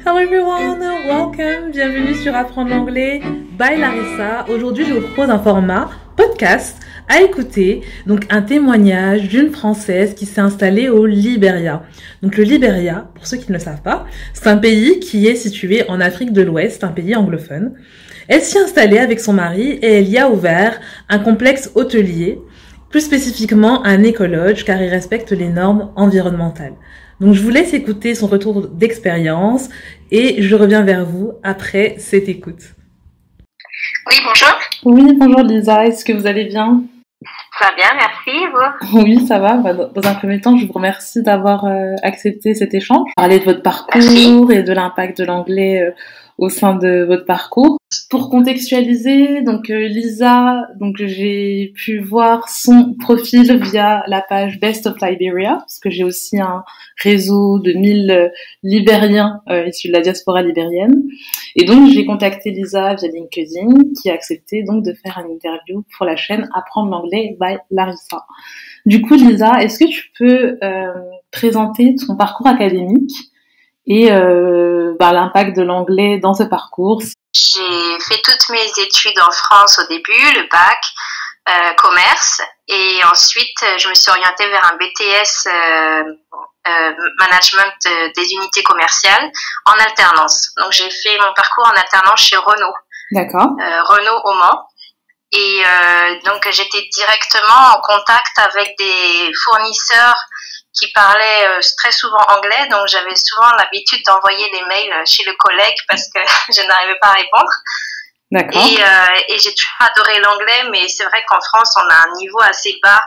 Hello everyone, welcome, bienvenue sur Apprendre l'anglais by Larissa. Aujourd'hui, je vous propose un format podcast à écouter, donc un témoignage d'une Française qui s'est installée au Libéria. Donc le Libéria, pour ceux qui ne le savent pas, c'est un pays qui est situé en Afrique de l'Ouest, un pays anglophone. Elle s'y est installée avec son mari et elle y a ouvert un complexe hôtelier, plus spécifiquement un écologe car il respecte les normes environnementales. Donc je vous laisse écouter son retour d'expérience et je reviens vers vous après cette écoute. Oui, bonjour. Oui, bonjour Lisa, est-ce que vous allez bien? Ça va bien, merci, vous? Oui, ça va. Dans un premier temps, je vous remercie d'avoir accepté cet échange. Parler de votre parcours Merci. et de l'impact de l'anglais au sein de votre parcours. Pour contextualiser, donc Lisa, donc j'ai pu voir son profil via la page Best of Liberia, parce que j'ai aussi un réseau de 1000 Libériens issus de la diaspora libérienne. Et donc j'ai contacté Lisa via LinkedIn, qui a accepté donc de faire une interview pour la chaîne Apprendre l'anglais by Larissa. Du coup, Lisa, est-ce que tu peux présenter ton parcours académique et l'impact de l'anglais dans ce parcours? J'ai fait toutes mes études en France au début, le bac, commerce, et ensuite je me suis orientée vers un BTS management des unités commerciales en alternance. Donc j'ai fait mon parcours en alternance chez Renault. D'accord. Renault au Mans. Et donc j'étais directement en contact avec des fournisseurs qui parlaient très souvent anglais, donc j'avais souvent l'habitude d'envoyer des mails chez le collègue parce que je n'arrivais pas à répondre. D'accord. Et j'ai toujours adoré l'anglais, mais c'est vrai qu'en France on a un niveau assez bas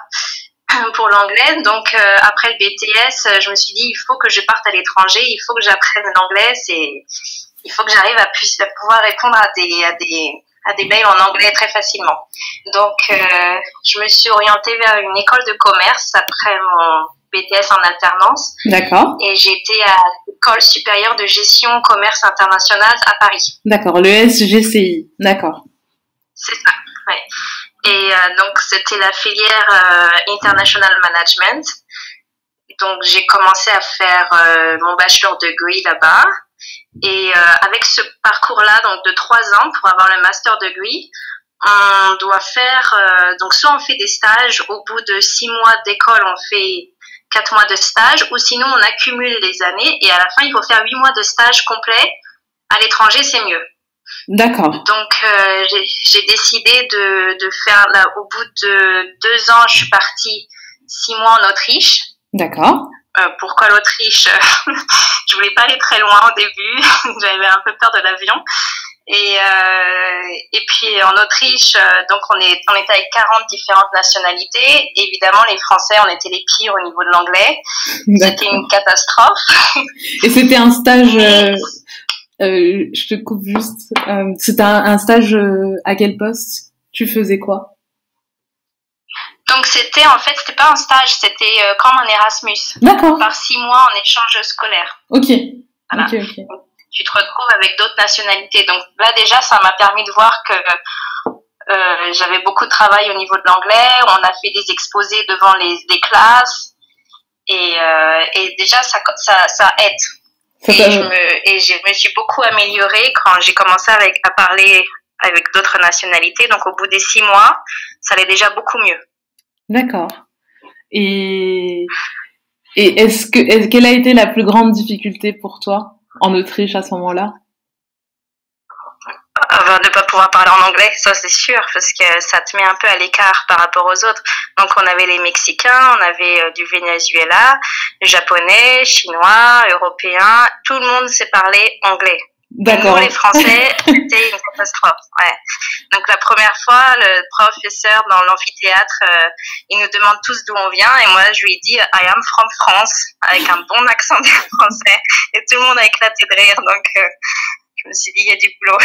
pour l'anglais. Donc après le BTS, je me suis dit il faut que je parte à l'étranger, il faut que j'apprenne l'anglais, il faut que j'arrive à pouvoir répondre à des mails en anglais très facilement. Donc, je me suis orientée vers une école de commerce après mon BTS en alternance. D'accord. Et j'étais à l'école supérieure de gestion commerce international à Paris. D'accord, le SGCI. D'accord. C'est ça, ouais. Et donc, c'était la filière International Management. Donc, j'ai commencé à faire mon bachelor degree là-bas. Et avec ce parcours-là, donc de 3 ans pour avoir le master degree, on doit faire, donc soit on fait des stages, au bout de 6 mois d'école, on fait 4 mois de stage, ou sinon on accumule les années et à la fin il faut faire 8 mois de stage complet. À l'étranger, c'est mieux. D'accord. Donc j'ai décidé de faire, là, au bout de 2 ans, je suis partie 6 mois en Autriche. D'accord. Pourquoi l'Autriche? Je voulais pas aller très loin au début, j'avais un peu peur de l'avion. Et puis en Autriche, donc on était avec 40 différentes nationalités. Évidemment, les Français, on était les pires au niveau de l'anglais. C'était une catastrophe. Et c'était un stage, je te coupe juste, c'était un stage à quel poste? Tu faisais quoi? Donc c'était pas un stage, c'était comme un Erasmus. D'accord. Par 6 mois en échange scolaire. Ok. Voilà. Ok. Tu te retrouves avec d'autres nationalités. Donc là déjà, ça m'a permis de voir que j'avais beaucoup de travail au niveau de l'anglais. On a fait des exposés devant des classes et déjà ça aide. Je me suis beaucoup améliorée quand j'ai commencé à parler avec d'autres nationalités. Donc au bout des 6 mois, ça allait déjà beaucoup mieux. D'accord. Et quelle a été la plus grande difficulté pour toi en Autriche à ce moment-là? De ne pas pouvoir parler en anglais, ça c'est sûr, parce que ça te met un peu à l'écart par rapport aux autres. Donc on avait les Mexicains, on avait du Venezuela, japonais, chinois, européens, tout le monde sait parler anglais. D'accord. Nous, les Français, c'était une catastrophe. Ouais. Donc la première fois, le professeur dans l'amphithéâtre, il nous demande tous d'où on vient, et moi je lui ai dit I am from France, avec un bon accent français, et tout le monde a éclaté de rire. Donc je me suis dit, il y a du boulot.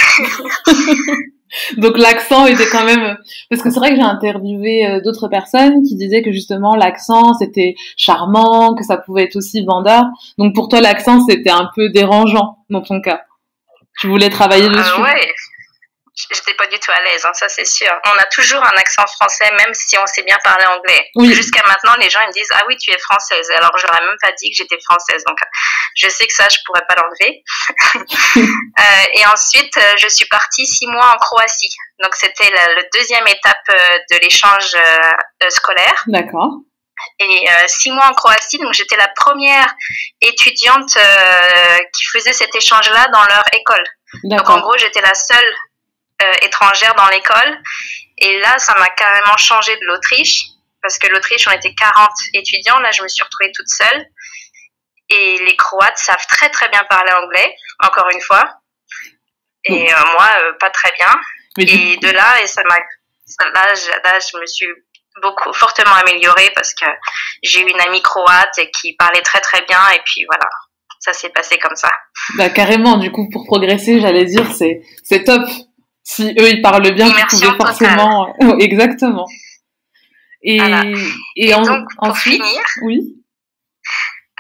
Donc l'accent était quand même... Parce que c'est vrai que j'ai interviewé d'autres personnes qui disaient que justement l'accent c'était charmant, que ça pouvait être aussi vendeur. Donc pour toi l'accent c'était un peu dérangeant dans ton cas. Tu voulais travailler dessus. Ouais, j'étais pas du tout à l'aise, hein, ça c'est sûr. On a toujours un accent français même si on sait bien parler anglais. Oui. Jusqu'à maintenant les gens ils me disent ah oui tu es française, alors j'aurais même pas dit que j'étais française. Donc Je sais que ça, je pourrais pas l'enlever. Et ensuite, je suis partie 6 mois en Croatie. Donc, c'était la deuxième étape de l'échange scolaire. D'accord. Et 6 mois en Croatie, donc j'étais la première étudiante qui faisait cet échange-là dans leur école. Donc, en gros, j'étais la seule étrangère dans l'école. Et là, ça m'a carrément changé de l'Autriche. Parce que l'Autriche, on était 40 étudiants. Là, je me suis retrouvée toute seule. Et les Croates savent très, très bien parler anglais, encore une fois. Et moi, pas très bien. Et de là, là, je me suis fortement améliorée parce que j'ai eu une amie croate qui parlait très, très bien. Et puis, voilà, ça s'est passé comme ça. Bah, carrément, du coup, pour progresser, j'allais dire, c'est top. Si eux, ils parlent bien, tu pouvais forcément... Exactement. Et donc, pour ensuite, finir, oui.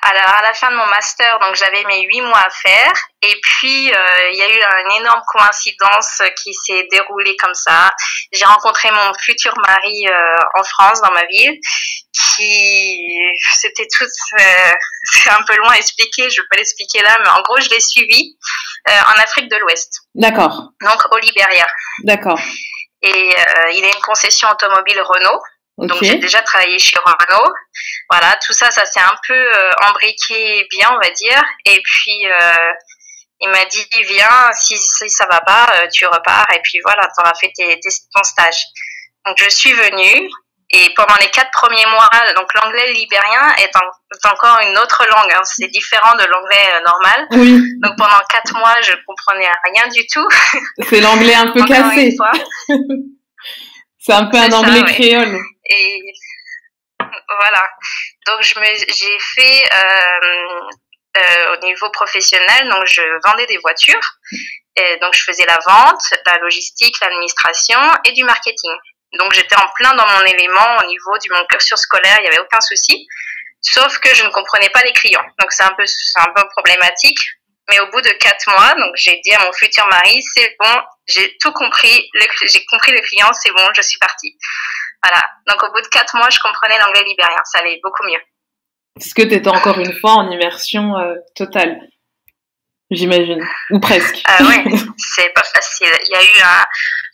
Alors, à la fin de mon master, donc j'avais mes 8 mois à faire. Et puis, il y a eu une énorme coïncidence qui s'est déroulée comme ça. J'ai rencontré mon futur mari en France, dans ma ville, c'était tout... c'est un peu loin à expliquer, je vais pas l'expliquer là, mais en gros, je l'ai suivi en Afrique de l'Ouest. D'accord. Donc, au Libéria. D'accord. Et il a une concession automobile Renault. Okay. Donc, j'ai déjà travaillé chez Renault. Voilà, tout ça, ça s'est un peu embriqué bien, on va dire. Et puis, il m'a dit, viens, si ça va pas, tu repars. Et puis voilà, tu auras fait ton stage. Donc, je suis venue. Et pendant les 4 premiers mois, donc l'anglais libérien est encore une autre langue. Hein, c'est différent de l'anglais normal. Oui. Donc, pendant 4 mois, je comprenais rien du tout. C'est l'anglais un peu cassé. C'est un peu un anglais créole. Et voilà. Donc, j'ai fait au niveau professionnel, donc je vendais des voitures. Et donc, je faisais la vente, la logistique, l'administration et du marketing. Donc, j'étais en plein dans mon élément au niveau de mon cursus scolaire, il n'y avait aucun souci. Sauf que je ne comprenais pas les clients. Donc, c'est un peu problématique. Mais au bout de 4 mois, donc j'ai dit à mon futur mari, c'est bon, j'ai tout compris, j'ai compris le client, c'est bon, je suis partie. Voilà. Donc, au bout de 4 mois, je comprenais l'anglais libérien. Ça allait beaucoup mieux. Est-ce que tu étais encore une fois en immersion totale, j'imagine, ou presque? Oui, c'est pas facile. Il y a eu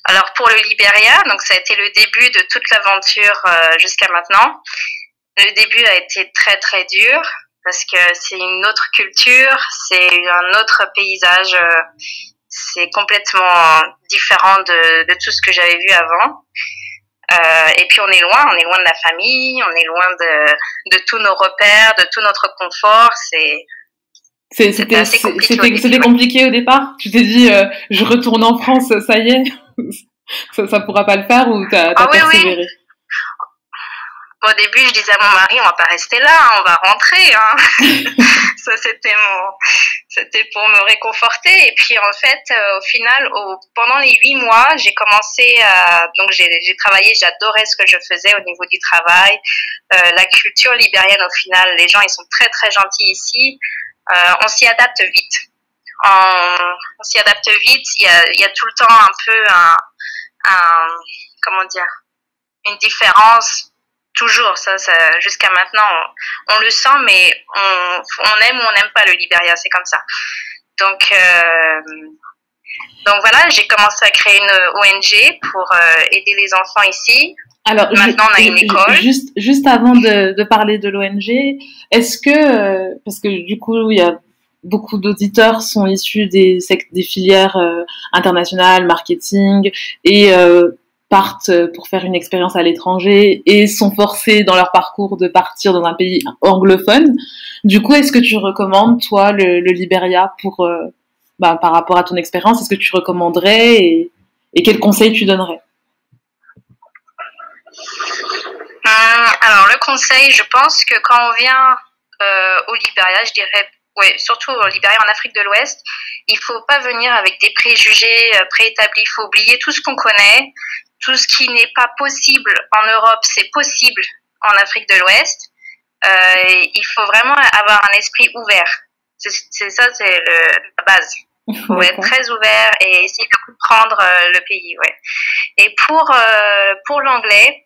alors, pour le Libéria, donc ça a été le début de toute l'aventure jusqu'à maintenant. Le début a été très, très dur parce que c'est une autre culture, c'est un autre paysage, c'est complètement différent de tout ce que j'avais vu avant. Et puis on est loin de la famille, on est loin de tous nos repères, de tout notre confort. C'était assez compliqué. C'était compliqué au départ. Tu t'es dit, je retourne en France, ça y est, ça pourra pas le faire, ou t'as persévéré? Oui. Au début, je disais à mon mari, on va pas rester là, on va rentrer. Hein. Ça, c'était pour me réconforter. Et puis, en fait, au final, pendant les 8 mois, j'ai commencé donc j'ai travaillé, j'adorais ce que je faisais au niveau du travail. La culture libérienne, au final, les gens, ils sont très, très gentils ici. On s'y adapte vite. On s'y adapte vite. Il y a tout le temps un peu comment dire, une différence. Toujours, ça jusqu'à maintenant, on le sent, mais on aime ou on n'aime pas le Libéria, c'est comme ça. Donc voilà, j'ai commencé à créer une ONG pour aider les enfants ici. Alors, maintenant, on a une école. Juste avant de parler de l'ONG, est-ce que, parce que du coup, il y a beaucoup d'auditeurs sont issus des filières internationales, marketing, et partent pour faire une expérience à l'étranger et sont forcés dans leur parcours de partir dans un pays anglophone. Du coup, est-ce que tu recommandes, toi, le Libéria pour, par rapport à ton expérience, est-ce que tu recommanderais et quels conseils tu donnerais? Alors, le conseil, je pense que quand on vient au Libéria, je dirais, ouais, surtout au Libéria, en Afrique de l'Ouest, il faut pas venir avec des préjugés préétablis. Il faut oublier tout ce qu'on connaît. Tout ce qui n'est pas possible en Europe, c'est possible en Afrique de l'Ouest. Il faut vraiment avoir un esprit ouvert. C'est ça, c'est la base. Il faut être très ouvert et essayer de comprendre le pays. Ouais. Et pour l'anglais,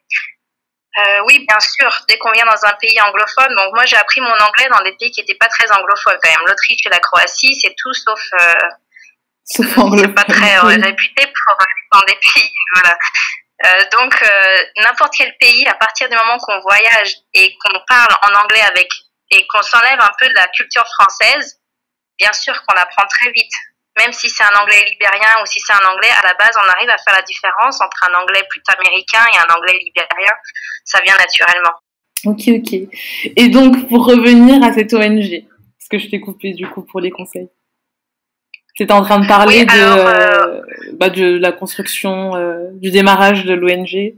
Oui, bien sûr. Dès qu'on vient dans un pays anglophone, donc moi j'ai appris mon anglais dans des pays qui n'étaient pas très anglophones quand même. L'Autriche et la Croatie, c'est tout sauf, Sauf c'est pas anglophone, très oui. réputé pour dans des pays, voilà. Donc n'importe quel pays, à partir du moment qu'on voyage et qu'on parle en anglais avec et qu'on s'enlève un peu de la culture française, bien sûr qu'on apprend très vite. Même si c'est un anglais libérien ou si c'est un anglais, à la base, on arrive à faire la différence entre un anglais plutôt américain et un anglais libérien. Ça vient naturellement. Ok, ok. Et donc, pour revenir à cette ONG, parce que je t'ai coupé du coup pour les conseils. Tu étais en train de Oui, parler alors, de la construction, du démarrage de l'ONG.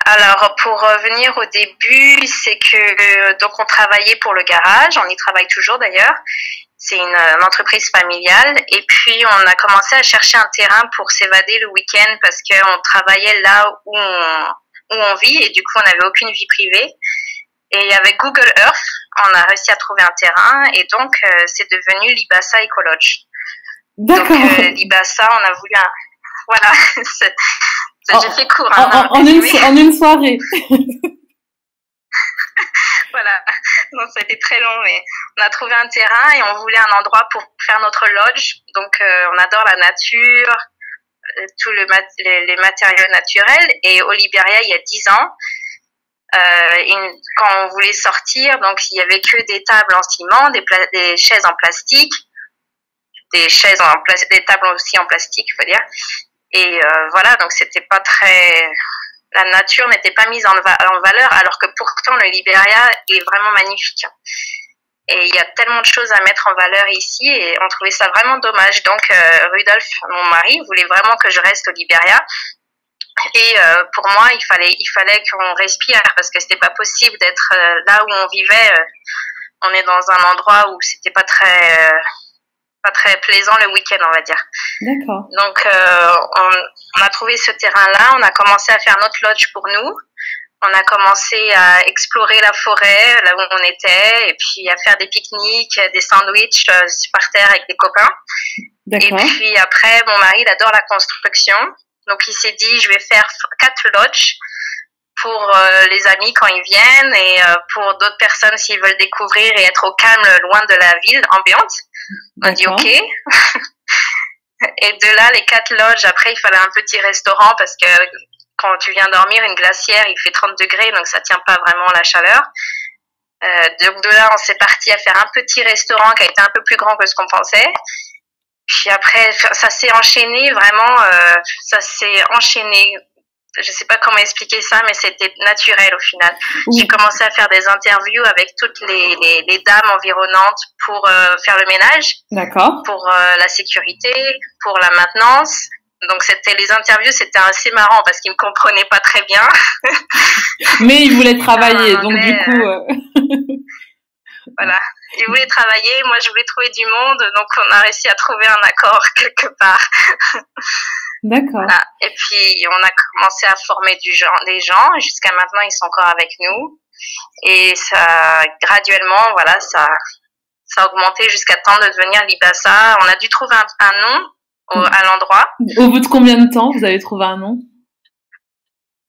alors pour revenir au début, c'est que donc on travaillait pour le garage, on y travaille toujours d'ailleurs. C'est une entreprise familiale. Et puis, on a commencé à chercher un terrain pour s'évader le week-end parce qu'on travaillait là où on vit et du coup, on n'avait aucune vie privée. Et avec Google Earth, on a réussi à trouver un terrain et donc, c'est devenu Libassa Ecolodge. D'accord. Donc, Libassa, on a voulu un... Voilà, j'ai fait court. Hein, en une soirée. Voilà, non, ça a été très long, mais on a trouvé un terrain et on voulait un endroit pour faire notre lodge. Donc, on adore la nature, tous les matériaux naturels. Et au Libéria, il y a 10 ans, quand on voulait sortir, donc il y avait que des tables en ciment, des chaises en plastique, des tables aussi en plastique, il faut dire. Et voilà, donc c'était pas très... La nature n'était pas mise en valeur, alors que pourtant le Libéria est vraiment magnifique. Et il y a tellement de choses à mettre en valeur ici et on trouvait ça vraiment dommage. Donc Rudolf, mon mari, voulait vraiment que je reste au Libéria. Et pour moi, il fallait qu'on respire parce que c'était pas possible d'être là où on vivait. On est dans un endroit où c'était pas très plaisant le week-end, on va dire. D'accord. Donc, on a trouvé ce terrain-là, on a commencé à faire notre lodge pour nous. On a commencé à explorer la forêt, là où on était, et puis à faire des pique-niques, des sandwichs par terre avec des copains. D'accord. Et puis après, mon mari, il adore la construction. Donc, il s'est dit, je vais faire 4 lodges pour les amis quand ils viennent et pour d'autres personnes s'ils veulent découvrir et être au calme, loin de la ville ambiante. On a dit OK. Et de là, les 4 lodges, après, il fallait un petit restaurant parce que quand tu viens dormir, une glacière, il fait 30 degrés, donc ça tient pas vraiment la chaleur. Donc de là, on s'est parti à faire un petit restaurant qui a été un peu plus grand que ce qu'on pensait. Puis après, ça s'est enchaîné, vraiment, ça s'est enchaîné. Je sais pas comment expliquer ça, mais c'était naturel au final. Oui. J'ai commencé à faire des interviews avec toutes les dames environnantes pour faire le ménage. D'accord. Pour la sécurité, pour la maintenance. Donc les interviews, c'était assez marrant parce qu'ils me comprenaient pas très bien. Mais ils voulaient travailler, donc du coup. Voilà. Ils voulaient travailler, moi je voulais trouver du monde, donc on a réussi à trouver un accord quelque part. D'accord. Voilà. Et puis on a commencé à former des gens. Jusqu'à maintenant, ils sont encore avec nous. Et ça, graduellement, voilà, ça a augmenté jusqu'à temps de devenir Libassa. On a dû trouver un nom à l'endroit. Au bout de combien de temps vous avez trouvé un nom?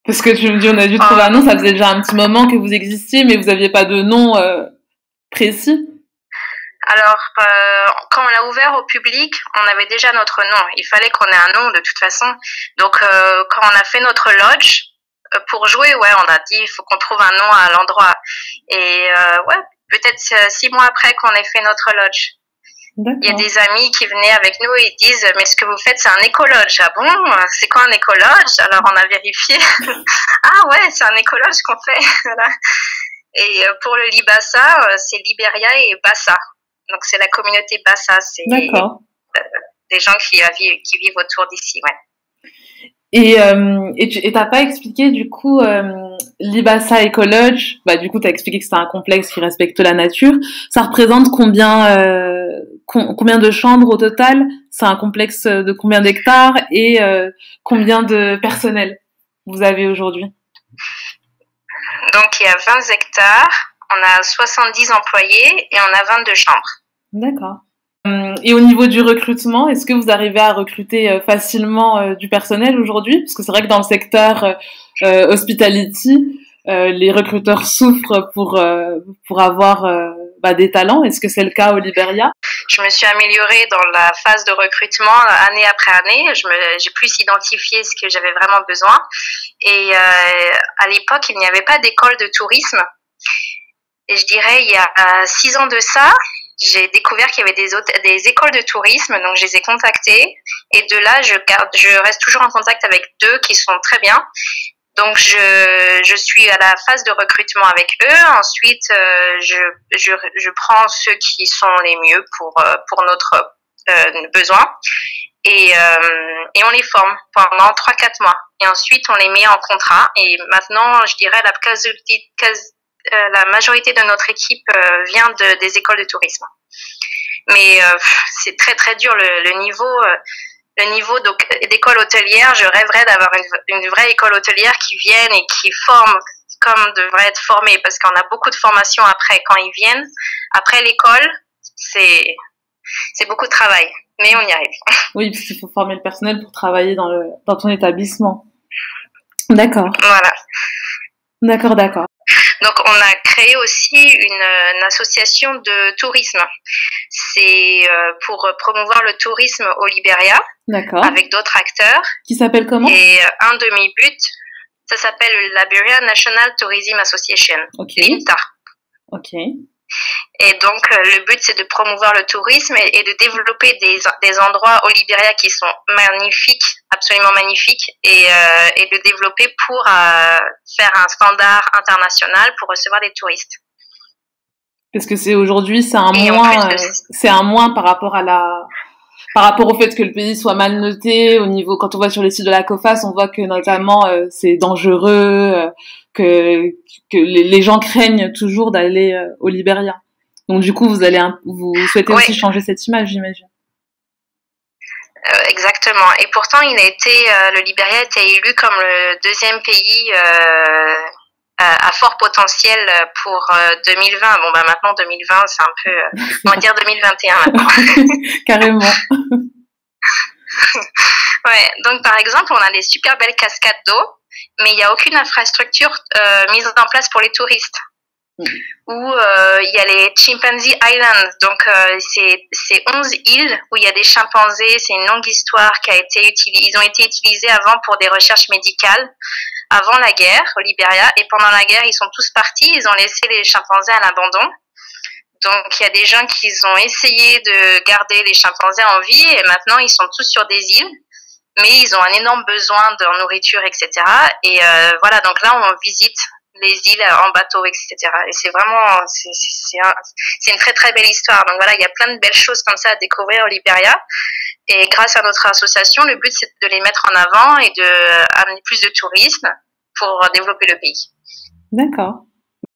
Parce que tu me dis on a dû trouver un nom, ça faisait déjà un petit moment que vous existiez, mais vous aviez pas de nom précis. Alors, quand on l'a ouvert au public, on avait déjà notre nom. Il fallait qu'on ait un nom de toute façon. Donc, quand on a fait notre lodge, pour jouer, ouais, on a dit il faut qu'on trouve un nom à l'endroit. Et ouais, peut-être 6 mois après qu'on ait fait notre lodge. D'accord. Il y a des amis qui venaient avec nous et ils disent mais ce que vous faites c'est un écolodge. Ah bon, c'est quoi un écolodge? Alors on a vérifié. Ah ouais, c'est un écolodge qu'on fait. Voilà. Et pour le Libassa, c'est Libéria et Bassa. Donc c'est la communauté Bassa, c'est des gens qui vivent autour d'ici, ouais. Et t'as pas expliqué du coup Libassa Ecolodge, bah du coup t'as expliqué que c'est un complexe qui respecte la nature. Ça représente combien de chambres au total? C'est un complexe de combien d'hectares et combien de personnel vous avez aujourd'hui? Donc il y a 20 hectares, on a 70 employés et on a 22 chambres. D'accord. Et au niveau du recrutement, est-ce que vous arrivez à recruter facilement du personnel aujourd'hui? Parce que c'est vrai que dans le secteur hospitality, les recruteurs souffrent pour avoir des talents. Est-ce que c'est le cas au Liberia? Je me suis améliorée dans la phase de recrutement année après année. J'ai plus identifié ce que j'avais vraiment besoin. Et à l'époque, il n'y avait pas d'école de tourisme. Et je dirais, il y a 6 ans de ça, j'ai découvert qu'il y avait des écoles de tourisme, donc je les ai contactées. Et de là, je reste toujours en contact avec 2 qui sont très bien. Donc je suis à la phase de recrutement avec eux. Ensuite, je prends ceux qui sont les mieux pour notre besoin et on les forme pendant 3-4 mois. Et ensuite, on les met en contrat. Et maintenant, je dirais la majorité de notre équipe vient des écoles de tourisme. Mais c'est très très dur le niveau. Le niveau d'école hôtelière, je rêverais d'avoir une vraie école hôtelière qui vienne et qui forme comme devrait être formée, parce qu'on a beaucoup de formations après quand ils viennent. Après l'école, c'est beaucoup de travail, mais on y arrive. Oui, parce qu'il faut former le personnel pour travailler dans ton établissement. D'accord. Voilà. D'accord. Donc, on a créé aussi une association de tourisme. C'est pour promouvoir le tourisme au Libéria. D'accord. Avec d'autres acteurs. Qui s'appelle comment? Et un de mes buts, ça s'appelle la Liberia National Tourism Association. Ok. L'INTA. Ok. Et donc, le but, c'est de promouvoir le tourisme et de développer des endroits au Libéria qui sont magnifiques, absolument magnifiques, et de développer pour faire un standard international pour recevoir des touristes. Parce que aujourd'hui, c'est un moins par rapport au fait que le pays soit mal noté. Au niveau, quand on voit sur les sites de la COFAS, on voit que notamment c'est dangereux, que les gens craignent toujours d'aller au Libéria. Donc du coup, vous souhaitez aussi changer cette image, j'imagine. Exactement. Et pourtant, le Libéria a été élu comme le 2e pays à fort potentiel pour 2020. Bon, maintenant 2020, c'est un peu, on va dire 2021 maintenant. Carrément. Ouais. Donc, par exemple, on a des super belles cascades d'eau, mais il n'y a aucune infrastructure mise en place pour les touristes. Où il y a les Chimpanzee Islands, donc c'est 11 îles où il y a des chimpanzés. C'est une longue histoire ils ont été utilisés avant pour des recherches médicales avant la guerre au Libéria, et pendant la guerre ils sont tous partis, ils ont laissé les chimpanzés à l'abandon. Donc il y a des gens qui ont essayé de garder les chimpanzés en vie, et maintenant ils sont tous sur des îles, mais ils ont un énorme besoin de nourriture, etc. Et voilà, donc là on visite les îles en bateau, etc. Et c'est vraiment, c'est une très très belle histoire. Donc voilà, il y a plein de belles choses comme ça à découvrir au Libéria. Et grâce à notre association, le but c'est de les mettre en avant et de amener plus de tourisme pour développer le pays. D'accord.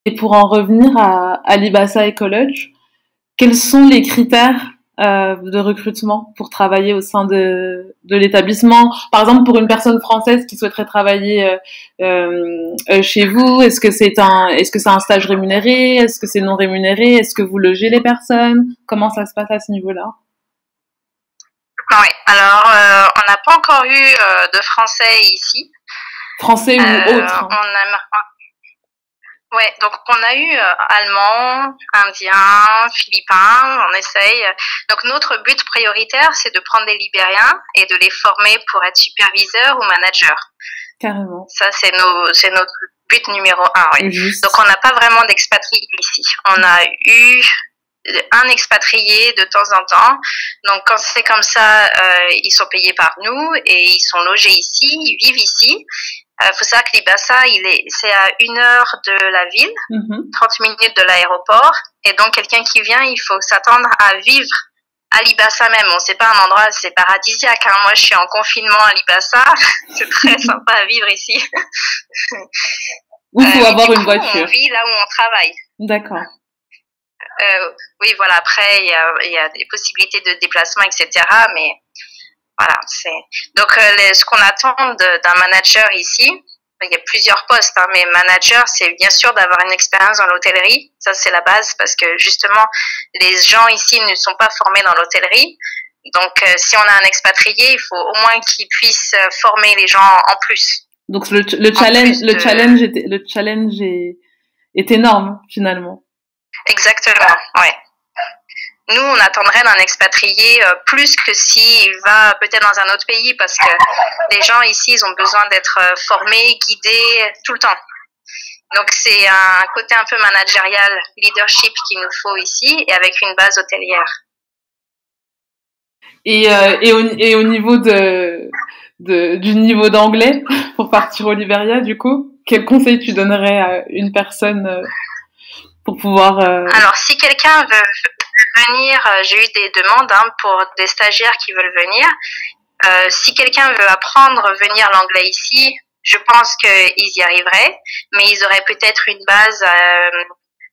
Et pour en revenir à Libassa Ecologe, quels sont les critères de recrutement pour travailler au sein de l'établissement? Par exemple, pour une personne française qui souhaiterait travailler chez vous, est-ce que c'est un stage rémunéré? Est-ce que c'est non rémunéré? Est-ce que vous logez les personnes? Comment ça se passe à ce niveau-là? Oui, alors on n'a pas encore eu de français ici. Français ou autre? Ouais, donc on a eu allemand, indien, philippin, on essaye. Donc notre but prioritaire, c'est de prendre des Libériens et de les former pour être superviseurs ou managers. Carrément. Ça, c'est notre but numéro 1. Ouais. Donc on n'a pas vraiment d'expatriés ici. On a eu un expatrié de temps en temps. Donc quand c'est comme ça, ils sont payés par nous et ils sont logés ici, ils vivent ici. Faut savoir que Libassa, c'est à 1 heure de la ville, 30 minutes de l'aéroport. Et donc, quelqu'un qui vient, il faut s'attendre à vivre à Libassa même. Bon, c'est pas un endroit, c'est paradisiaque, hein. Moi, je suis en confinement à Libassa. C'est très sympa à vivre ici. Il faut avoir une voiture. On vit là où on travaille. D'accord. Oui, voilà. Après, il y a des possibilités de déplacement, etc. Mais voilà, donc ce qu'on attend d'un manager ici, il y a plusieurs postes, hein, mais manager, c'est bien sûr d'avoir une expérience dans l'hôtellerie. Ça, c'est la base parce que justement, les gens ici ne sont pas formés dans l'hôtellerie. Donc, si on a un expatrié, il faut au moins qu'il puisse former les gens en plus. Donc le challenge est énorme finalement. Exactement, ouais. Nous, on attendrait d'un expatrié plus que s'il va peut-être dans un autre pays parce que les gens ici, ils ont besoin d'être formés, guidés tout le temps. Donc, c'est un côté un peu managérial, leadership qu'il nous faut ici et avec une base hôtelière. Et au niveau du niveau d'anglais pour partir au Liberia, du coup, quel conseil tu donnerais à une personne pour pouvoir Alors, si quelqu'un veut venir, j'ai eu des demandes pour des stagiaires qui veulent venir. Si quelqu'un veut apprendre venir l'anglais ici, je pense qu'ils y arriveraient, mais ils auraient peut-être une base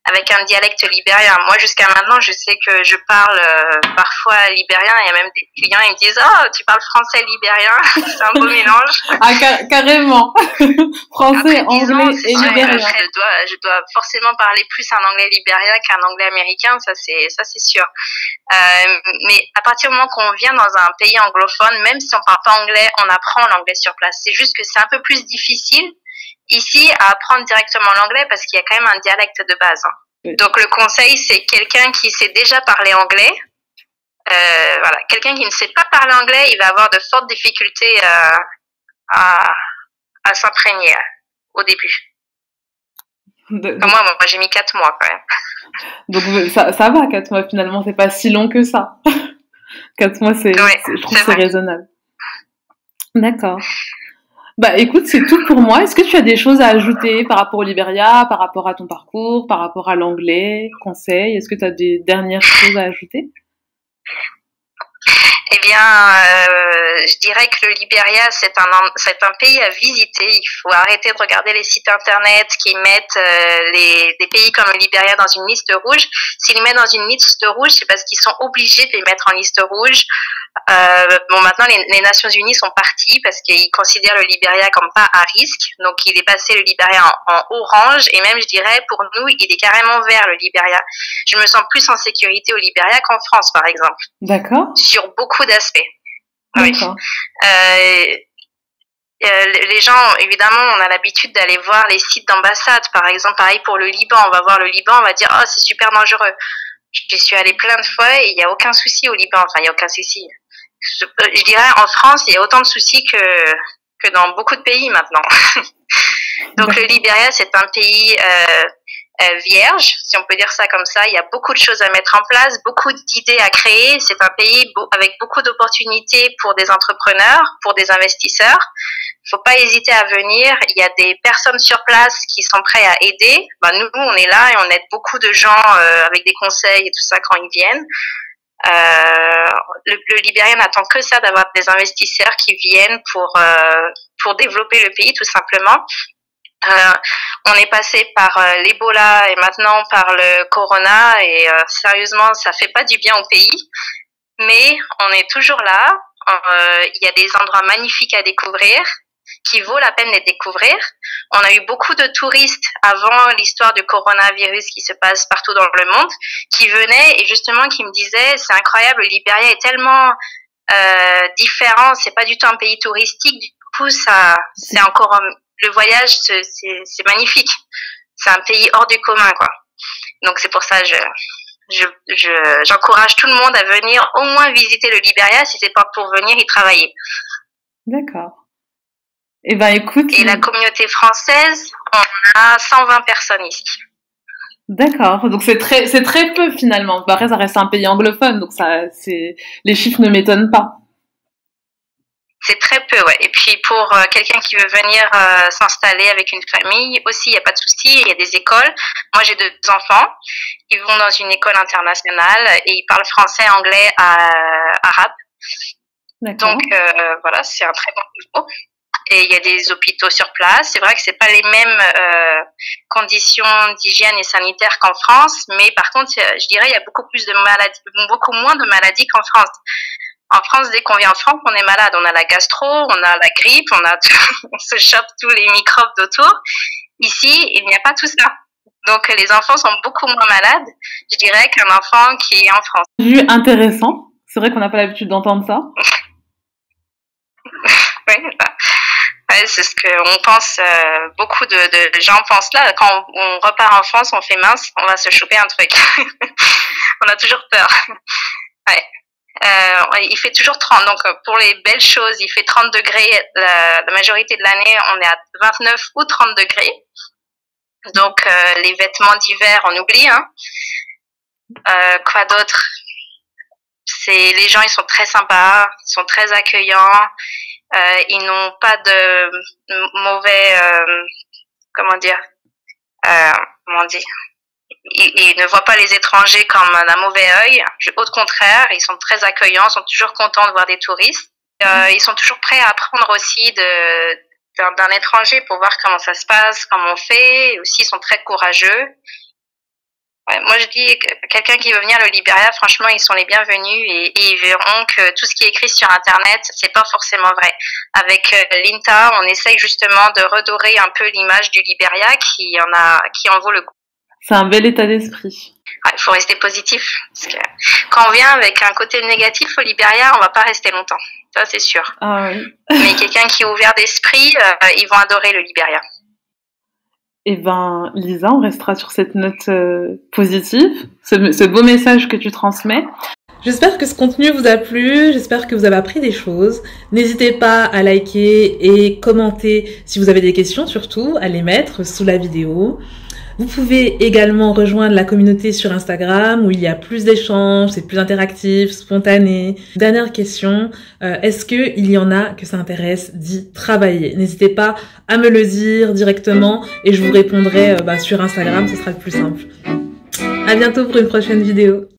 avec un dialecte libérien. Moi, jusqu'à maintenant, je sais que je parle parfois libérien. Il y a même des clients, ils me disent « Oh, tu parles français libérien ?» C'est un beau mélange. Ah, carrément. Français, anglais et libérien. Je dois forcément parler plus un anglais libérien qu'un anglais américain, ça c'est sûr. Mais à partir du moment qu'on vient dans un pays anglophone, même si on parle pas anglais, on apprend l'anglais sur place. C'est juste que c'est un peu plus difficile ici à apprendre directement l'anglais parce qu'il y a quand même un dialecte de base. Hein. Oui. Donc le conseil, c'est quelqu'un qui sait déjà parler anglais. Voilà, quelqu'un qui ne sait pas parler anglais, il va avoir de fortes difficultés à s'imprégner au début. Moi, j'ai mis 4 mois quand même. Donc ça va, 4 mois finalement, c'est pas si long que ça. 4 mois, je trouve que c'est raisonnable. D'accord. Bah écoute, c'est tout pour moi. Est-ce que tu as des choses à ajouter par rapport au Liberia, par rapport à ton parcours, par rapport à l'anglais, conseils? Est-ce que tu as des dernières choses à ajouter? Eh bien, je dirais que le Liberia, c'est un pays à visiter. Il faut arrêter de regarder les sites internet qui mettent des pays comme le Liberia dans une liste rouge. S'ils les mettent dans une liste rouge, c'est parce qu'ils sont obligés de les mettre en liste rouge. Maintenant, les Nations Unies sont partis parce qu'ils considèrent le Liberia comme pas à risque. Donc, il est passé le Liberia en orange et même, je dirais, pour nous, il est carrément vert, le Liberia. Je me sens plus en sécurité au Liberia qu'en France, par exemple. D'accord. Sur beaucoup d'aspects. Oui. Les gens, évidemment, on a l'habitude d'aller voir les sites d'ambassade. Par exemple, pareil pour le Liban. On va voir le Liban, on va dire, oh, c'est super dangereux. Je suis allée plein de fois et il n'y a aucun souci au Liban. Enfin, il n'y a aucun souci. Je dirais, en France, il y a autant de soucis que dans beaucoup de pays maintenant. Donc, le Liberia, c'est un pays vierge, si on peut dire ça comme ça. Il y a beaucoup de choses à mettre en place, beaucoup d'idées à créer. C'est un pays avec beaucoup d'opportunités pour des entrepreneurs, pour des investisseurs. Faut pas hésiter à venir. Il y a des personnes sur place qui sont prêtes à aider. Nous, on est là et on aide beaucoup de gens avec des conseils et tout ça quand ils viennent. Le Liberia n'attend que ça, d'avoir des investisseurs qui viennent pour développer le pays, tout simplement. On est passé par l'Ebola et maintenant par le Corona et sérieusement, ça fait pas du bien au pays. Mais on est toujours là. Il y a des endroits magnifiques à découvrir qui vaut la peine de découvrir. On a eu beaucoup de touristes avant l'histoire du coronavirus qui se passe partout dans le monde, qui venaient et justement qui me disaient c'est incroyable, le Liberia est tellement différent, c'est pas du tout un pays touristique, du coup c'est encore le voyage, c'est magnifique, c'est un pays hors du commun quoi. Donc c'est pour ça j'encourage tout le monde à venir au moins visiter le Liberia si c'est pas pour venir y travailler. D'accord. Eh ben, écoute. Et la communauté française, on a 120 personnes ici. D'accord. Donc, c'est très peu, finalement. Après, ça reste un pays anglophone. Donc, les chiffres ne m'étonnent pas. C'est très peu, ouais. Et puis, pour quelqu'un qui veut venir s'installer avec une famille, aussi, il n'y a pas de souci. Il y a des écoles. Moi, j'ai 2 enfants. Ils vont dans une école internationale et ils parlent français, anglais, arabe. D'accord. Donc, voilà, c'est un très bon niveau. Et il y a des hôpitaux sur place. C'est vrai que c'est pas les mêmes conditions d'hygiène et sanitaire qu'en France, mais par contre, je dirais, il y a beaucoup moins de maladies qu'en France. En France, dès qu'on vient en France, on est malade. On a la gastro, on a la grippe, on se chope tous les microbes d'autour. Ici, il n'y a pas tout ça. Donc, les enfants sont beaucoup moins malades, je dirais, qu'un enfant qui est en France. Vu intéressant. C'est vrai qu'on n'a pas l'habitude d'entendre ça. Oui, ouais, c'est ce qu'on pense, beaucoup de gens pensent là. Quand on repart en France, on fait mince, on va se choper un truc. On a toujours peur. Ouais. Il fait toujours 30, donc pour les belles choses, il fait 30 degrés la majorité de l'année, on est à 29 ou 30 degrés. Donc les vêtements d'hiver, on oublie. Hein. Quoi d'autre? Les gens, ils sont très sympas, ils sont très accueillants, ils n'ont pas de mauvais, comment dire, comment on dit, ils ne voient pas les étrangers comme d'un mauvais œil. Au contraire, ils sont très accueillants, sont toujours contents de voir des touristes. Ils sont toujours prêts à apprendre aussi d'un étranger pour voir comment ça se passe, comment on fait. Et aussi, ils sont très courageux. Ouais, moi, je dis que quelqu'un qui veut venir au Libéria, franchement, ils sont les bienvenus et ils verront que tout ce qui est écrit sur Internet, c'est pas forcément vrai. Avec l'INTA, on essaye justement de redorer un peu l'image du Libéria qui en vaut le coup. C'est un bel état d'esprit. Ouais, il faut rester positif. Parce que quand on vient avec un côté négatif au Libéria, on va pas rester longtemps. Ça, c'est sûr. Ah oui. Mais quelqu'un qui est ouvert d'esprit, ils vont adorer le Libéria. Eh ben, Lisa, on restera sur cette note positive, ce beau message que tu transmets. J'espère que ce contenu vous a plu, j'espère que vous avez appris des choses. N'hésitez pas à liker et commenter si vous avez des questions, surtout à les mettre sous la vidéo. Vous pouvez également rejoindre la communauté sur Instagram où il y a plus d'échanges, c'est plus interactif, spontané. Dernière question, est-ce qu'il y en a que ça intéresse d'y travailler? N'hésitez pas à me le dire directement et je vous répondrai sur Instagram, ce sera le plus simple. À bientôt pour une prochaine vidéo.